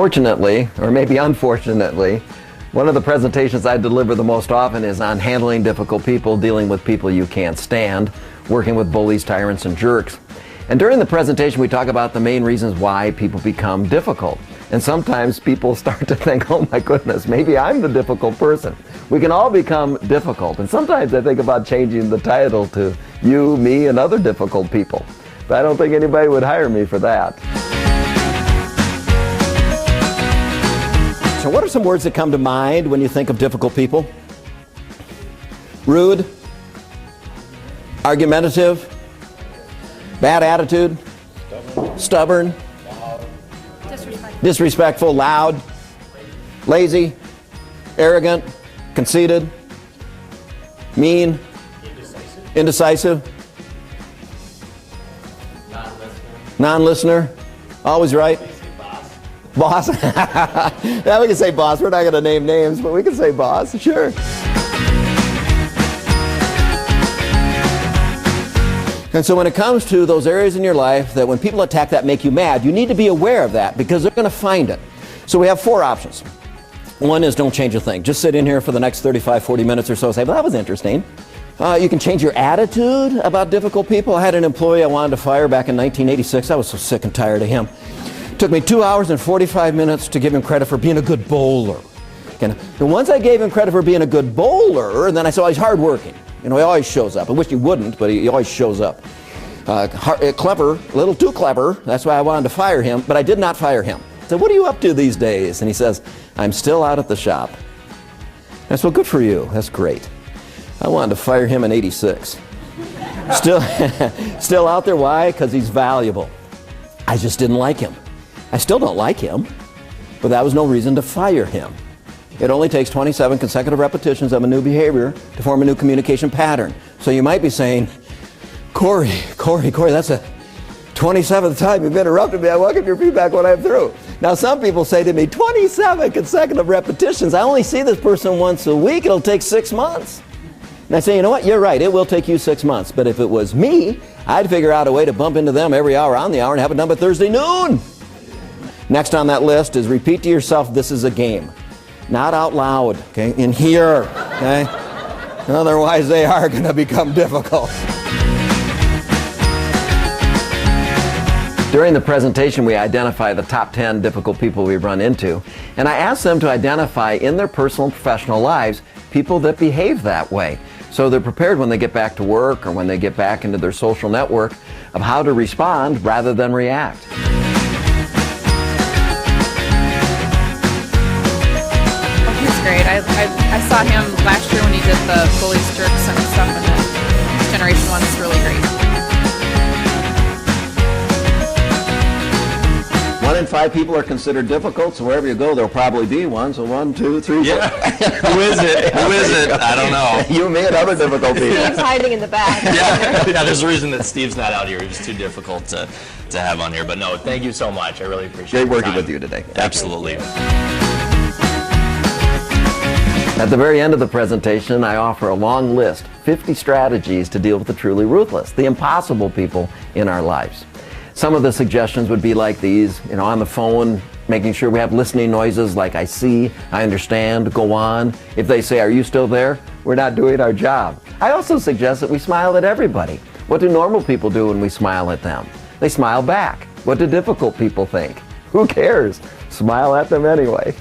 Fortunately, or maybe unfortunately, one of the presentations I deliver the most often is on handling difficult people, dealing with people you can't stand, working with bullies, tyrants, and jerks. And during the presentation, we talk about the main reasons why people become difficult. And sometimes people start to think, oh my goodness, maybe I'm the difficult person. We can all become difficult. And sometimes I think about changing the title to you, me, and other difficult people. But I don't think anybody would hire me for that. So what are some words that come to mind when you think of difficult people? Rude, argumentative, bad attitude, stubborn, disrespectful, loud, lazy, arrogant, conceited, mean, indecisive, non-listener, always right. Boss? Yeah, we can say boss. We're not going to name names, but we can say boss, sure. And so when it comes to those areas in your life that when people attack that make you mad, you need to be aware of that because they're going to find it. So we have 4 options. One is don't change a thing. Just sit in here for the next 35, 40 minutes or so and say, well, that was interesting. You can change your attitude about difficult people. I had an employee I wanted to fire back in 1986. I was so sick and tired of him. It took me 2 hours and 45 minutes to give him credit for being a good bowler. And once I gave him credit for being a good bowler, and then I saw he's hardworking. You know, he always shows up. I wish he wouldn't, but he always shows up. Clever, a little too clever. That's why I wanted to fire him, but I did not fire him. I said, what are you up to these days? And he says, I'm still out at the shop. I said, well, good for you. That's great. I wanted to fire him in 86. Still out there. Why? Because he's valuable. I just didn't like him. I still don't like him, but that was no reason to fire him. It only takes 27 consecutive repetitions of a new behavior to form a new communication pattern. So you might be saying, Corey, that's the 27th time you've interrupted me. I welcome your feedback when I'm through. Now some people say to me, 27 consecutive repetitions. I only see this person once a week. It'll take 6 months. And I say, you know what? You're right. It will take you 6 months. But if it was me, I'd figure out a way to bump into them every hour on the hour and have it done by Thursday noon. Next on that list is repeat to yourself, this is a game. Not out loud, okay? In here, okay? Otherwise, they are going to become difficult. During the presentation, we identify the top 10 difficult people we've run into, and I ask them to identify in their personal and professional lives people that behave that way. So they're prepared when they get back to work or when they get back into their social network of how to respond rather than react. Great. I saw him last year when he did the bullies, jerks, and stuff, and the generation one's really great. 1 in 5 people are considered difficult, so wherever you go, there'll probably be one. So 1, 2, 3, 4. Yeah. Who is it? Who is it? I don't know. You, me, and other difficult people. Steve's hiding in the back. Yeah, there's a reason that Steve's not out here. He was too difficult to have on here. But no, thank you so much. I really appreciate it. Great working with you today. Absolutely. At the very end of the presentation, I offer a long list, 50 strategies to deal with the truly ruthless, the impossible people in our lives. Some of the suggestions would be like these, you know, on the phone, making sure we have listening noises like I see, I understand, go on. If they say, are you still there? We're not doing our job. I also suggest that we smile at everybody. What do normal people do when we smile at them? They smile back. What do difficult people think? Who cares? Smile at them anyway.